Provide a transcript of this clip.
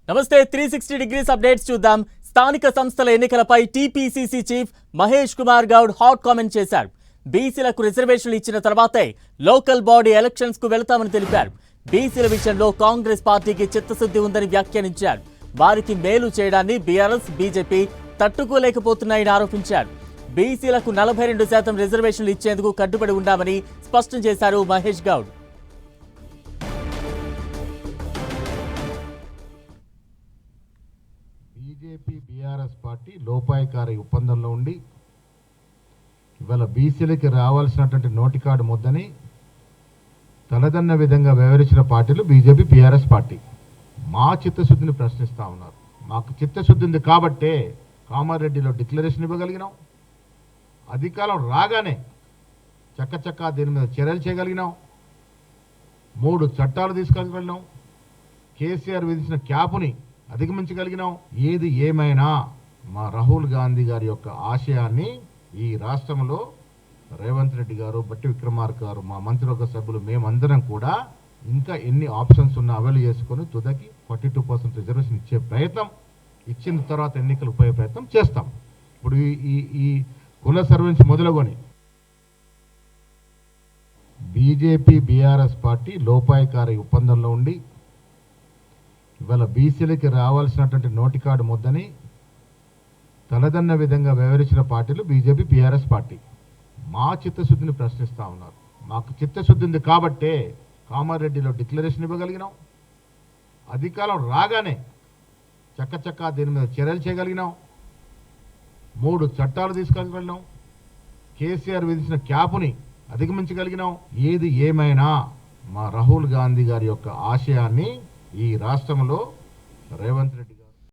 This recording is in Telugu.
నమస్తే 360 డిగ్రీస్ అప్డేట్స్ చూద్దాం. స్థానిక సంస్థల ఎన్నికలపై TPCC chief Mahesh Kumar Goud hot comment చేశారు. బీసీలకు రిజర్వేషన్లు ఇచ్చిన తర్వాతే లోకల్ బాడీ ఎలక్షన్స్ కు వెళ్తామని తెలిపారు. బీసీల విషయంలో కాంగ్రెస్ పార్టీకి చిత్తశుద్ధి ఉందని వ్యాఖ్యానించారు. వారికి మేలు చేయడాన్ని బీఆర్ఎస్ బీజేపీ తట్టుకోలేకపోతున్నాయని ఆరోపించారు. బీసీలకు 42% రిజర్వేషన్లు ఇచ్చేందుకు కట్టుబడి ఉండామని స్పష్టం చేశారు Mahesh Goud. BJP BRS party లోపాయకారి ఒప్పందంలో ఉండి ఇవాళ బీసీలకి రావాల్సినటువంటి నోటి కార్డు ముద్దని తలదన్న విధంగా వ్యవహరించిన పార్టీలు బీజేపీ బీఆర్ఎస్ పార్టీ. మా చిత్తశుద్ధిని ప్రశ్నిస్తూ ఉన్నారు. మాకు చిత్తశుద్ధి ఉంది కాబట్టే కామారెడ్డిలో డిక్లరేషన్ ఇవ్వగలిగినాం. అధికారం రాగానే చక్కచక్క దీని మీద చర్యలు చేయగలిగినాం. 3 చట్టాలు తీసుకెళ్ళగలిగినాం. కేసీఆర్ విధించిన క్యాపుని అధిగమించగలిగినాం. ఏది ఏమైనా మా రాహుల్ గాంధీ గారి యొక్క ఆశయాన్ని ఈ రాష్ట్రంలో రేవంత్ రెడ్డి గారు, బట్టి విక్రమార్క గారు, మా మంత్రివర్గ సభ్యులు మేమందరం కూడా ఇంకా ఎన్ని ఆప్షన్స్ ఉన్నా అవైల్ చేసుకొని తుదకి 42% రిజర్వేషన్ ఇచ్చే ప్రయత్నం, ఇచ్చిన తర్వాత ఎన్నికలు ఉపయోగ ప్రయత్నం చేస్తాం. ఇప్పుడు ఈ కుల సర్వెన్స్ మొదలుకొని బీజేపీ బీఆర్ఎస్ పార్టీ లోపాయకారి ఒప్పందంలో ఉండి ఇవాళ బీసీలకి రావాల్సినటువంటి నోటి కార్డు ముద్దని తలదన్న విధంగా వ్యవహరించిన పార్టీలు బీజేపీ బీఆర్ఎస్ పార్టీ. మా చిత్తశుద్ధిని ప్రశ్నిస్తూ ఉన్నారు. మాకు చిత్తశుద్ధి ఉంది కాబట్టే కామారెడ్డిలో డిక్లరేషన్ ఇవ్వగలిగినాం. అధికారం రాగానే చక్కచక్క దీని మీద చర్యలు చేయగలిగినాం. 3 చట్టాలు తీసుకెళ్ళగలిగినాం. కేసీఆర్ విధించిన క్యాపుని అధిగమించగలిగినాం. ఏది ఏమైనా మా రాహుల్ గాంధీ గారి యొక్క ఆశయాన్ని ఈ రాష్ట్రంలో రేవంత్ రెడ్డి